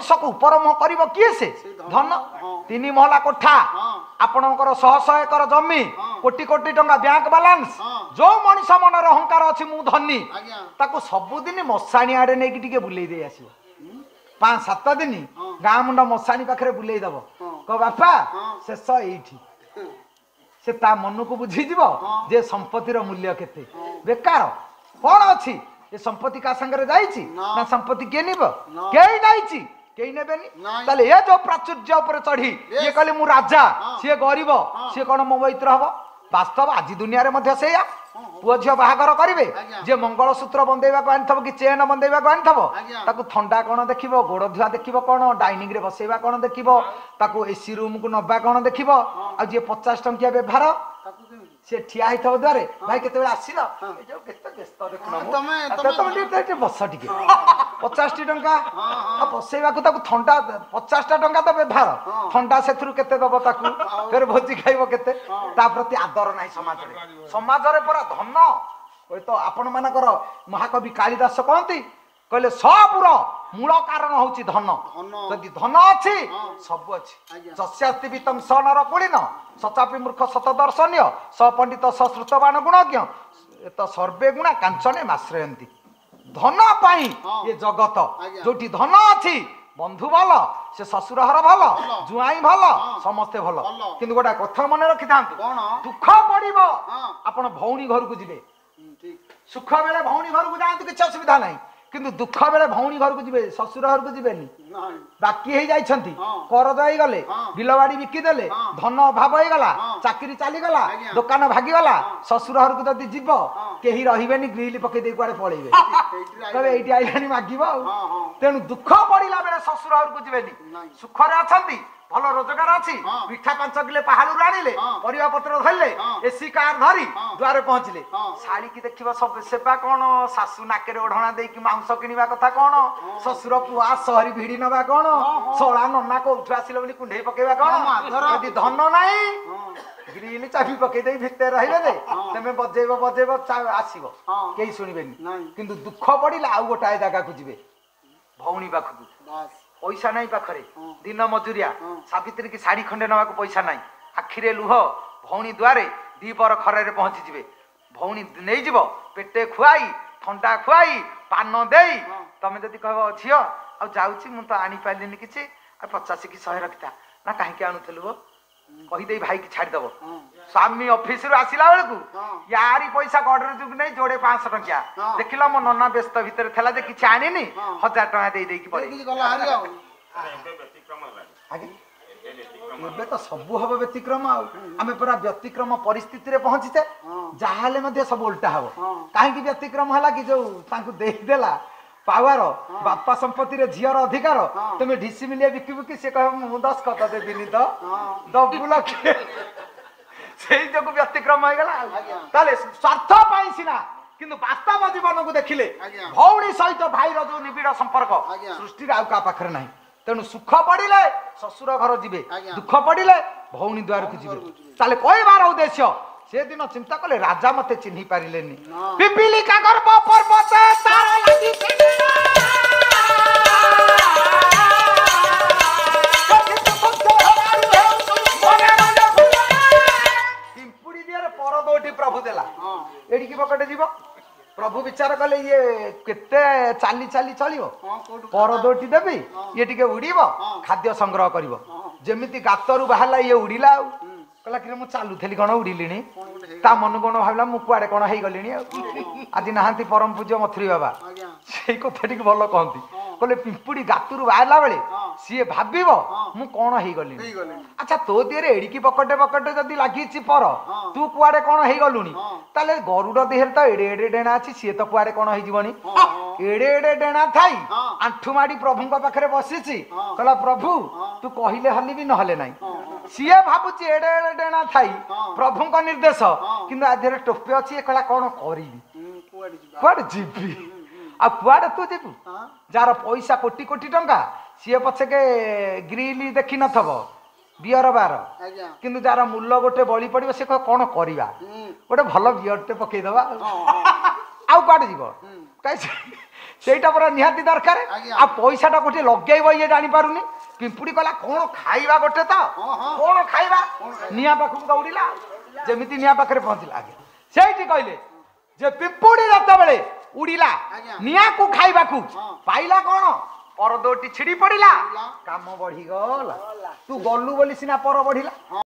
मनीष को उपरमुह कर किए से धन 3 महला कोठा आपणकर 100 एकर जमी कोटी कोटी टंका बैंक बालांस जो मनीष मनर अहंकार अच्छी मु धनी ताको सबुदिन मशाणी आड़े नहीं टिके बुले दे आसो 5-7 दिन गाँ मुंड मशाणी पाखे बुले दब कह बापा शेष ये से ता मन को बुझीज जे संपत्तिर मूल्य केते बेकार कौन अच्छी ये संपत्ति का संगे जाइए ना संपत्ति किए निब कई नहीं कई नेबेनी ताले ये जो प्राचुर्य ऊपर चढ़ी ये कहले मु राजा सी गरीब सी कौन मो मैत्र हम वास्तव आज दुनिया रे मध्य से पुओ झील बाहागर करेंगे जे मंगलसूत्र बंदेवा आनीथब कि चेन बंदेवा आनीथब ताकू थंडा कौन देख गोड़ धुआ देख कौन डाइनिंग रे बसैवा कौन देख ताकू एसी रूम को नवा कौन देख जे 50 टंकिया व्यवहार से ठिया होता द्वारे भाई केते आसिल बस टे 50 टंका बसैवा थंडा 50 टंका तो व्यवहार थंडा से केते दब ताकू फिर भोजी खाइब केते ता प्रति आदर नहीं समाज रे परा धन तो आपण मानकर महाकवि कालिदास कहती कहले सबुर मूल कारण हूँ धन जदि धन अच्छी सब अच्छी जस्यास्ति वित्तम स नर कुलीन सचापि मूर्ख शतदर्शनीय स पंडित सश्रुतवान गुणज्ञ तो सर्वे गुणा कांचने माश्रयंती धन पाई ये जगत जोटी धन अच्छी बंधु भल से ससुर हर भल जुआई भल समस्ते भल किंतु गोटा कथा मन रखी था दुख पड़ब आपण भौणी घर को जीवे सुख बेले भौणी घर को जातु किसी असुविधा नहीं किंतु दुख बेले भौणी घर को जीवे ससुर घर को जीवेनी बाकी हो जाइछंती करज हो गले बिलवाड़ी बिकिदेले धन अभाव हो गला चाकरी चलीगला दुकान भागीगला ससुर घर को जदि जीव केही रहिबेनी ग्रिल पके दे कुआरे पळेबे तबे एठी आइलानी मागिबो तेनु दुख पड़िला बेले ससुर घर को जीवेनी सुख रे अछंती भल रोजगार अच्छी मिठा 5 किलो पहाड़ आनिले परिवा पत्र धरले एसी कार धरी द्वारे पहुंचले शाड़ी की देखिबा सब सेवा कौन सासू नाकेरे ओढ़ना देकी मांस किनिबा कथा कौन ससुर पुआ सहरी भिड़ी नबा कौन सोला नन्ना को उठ आसिले बोली कुंढे पकेबा कौन यदि धन नाही ग्रिल चाबी पके दे भितर रहिबे दे तमे बजेबो आसीबो केही सुनिबेनी किंतु दुख पड़िला आ गोटाए जागा को जिवे भौणी पाखु पैसा नहीं पाखरे दिन मजूरिया सावित्री की साड़ी खंडे नवा को पैसा नहीं आखिरे लुह भौणी द्वारे दीपर खरे पहुंची जीवे भौणी नहीं जीव पेटे खुआई ठंडा खुआई पान दे तमें जदि कह झील आ जाऊँगी मुझे तो आनी पार्लिनी कि 50 कि 100 रखिता ना कहीं आणुलु कहीदे भाई की छाड़देव स्वामी ऑफिस आसला बेलू यारी पैसा गडरे जुग नहीं जोड़े 500 टंकिया देख मो नना व्यस्त भितर थला जे किछि आनिनी 1000 टंका दे देकी पड़े तो सबू हम व्यतिक्रम आम पूरा व्यतिक्रम परिस्थिति रे पहुंचीचे जहाँ सब उल्टा हम कहीं व्यतिक्रम है कि जो देदेला पावर बापा संपत्ति रे झीर अधिकार तुम्हें ढिसी मिलिया बिकिबु कि से कह मु 10 कत देबिनी तो दबु लखे से जो व्यतिक्रम हो गला ताले स्वार्थ पाई सिना किंतु वास्तव जीवन को देखिले भौणी सहित भाईर जो निबिड़ संपर्क सृष्टि आउ का पाखरे नहीं तेणु सुख पड़िले ससुर घर जीवे दुख पड़िले भौणी द्वार को जीवे ताले कहबार उद्देश्य से दिन चिंता कले राजा मते चिन्हि पारिलेनी पिपीलिका गर्भ पर्वत तार लागी पिंपुड़ी दियर पर दोटी प्रभु देला एडी की पकटे जीव प्रभु विचार कले ये केते चाली चाली चलियो पर दोटी देबी ये टिके उड़ीबो खाद्य संग्रह करिवो जेमिति गातरु बाहला ये उड़ीला कहला कि मु चालुथली कौन उड़िली ता मन कौन भावला मु कुआडे कौन हो गली आज नहांती परम पूज्य मथुरी बाबा से कथा टी भल कहती कहले पिंपुड़ी गातुरु बाहला बेले सी भाव मु कौन हो गली अच्छा तो दिए एड़िकी पकटे पकटे जदि लगी पर तू कुआडे कौन हो गलुनी ताले गरुड़ देहर तो एड़े एड़े डेणा अच्छी सी तो कुआडे कौन होनी एड़े एड़े डेणा थाई आंठू माड़ी प्रभु पाखे बसी कहला प्रभु तू कहले हली भी नहले ना सी भावुची एड़े एड़े डेणा थाई प्रभु निर्देश किंतु आधे टोपी अच्छी कहला कौन करी कुआडे जीवी आ कुआडे तू जीवु जार पैसा कोटी कोटी टंका सी पछे के ग्रिल देखी नथब बियर बार किंतु जार मूल्य गोटे बड़ी पड़ो से कौन करवा गोटे भल बियरटे पकईदबा ଆଉ କୁଆଡେ ଯିବ କାଇଁ ସେଇଟା ପୁରା ନିହାତି ଦରକାର ଆଉ ପଇସାଟା ଗୋଟିଏ ଲଗେଇବ ଇଏ ଜାଣିପାରୁନି ପିମ୍ପୁଡି କହିଲା କଣ ଖାଇବା ଗୋଟେ ତ କଣ ଖାଇବା ନିଆଁ ପାଖକୁ ଦୌଡ଼ିଲା ଯେମିତି ନିଆଁ ପାଖରେ ପହଞ୍ଚିଲା ଆଜ୍ଞା ସେଇଠି କହିଲେ ଯେ ପିମ୍ପୁଡି ଯେତେବେଳେ ଉଡ଼ିଲା ନିଆଁକୁ ଖାଇବାକୁ ପାଇଲା କଣ ପରଦୋଟି ଛିଡି ପଡିଲା କାମ ବଢିଗଲା ତୁ ଗଲୁ ବୋଲି ସିନା ପର ବଢିଲା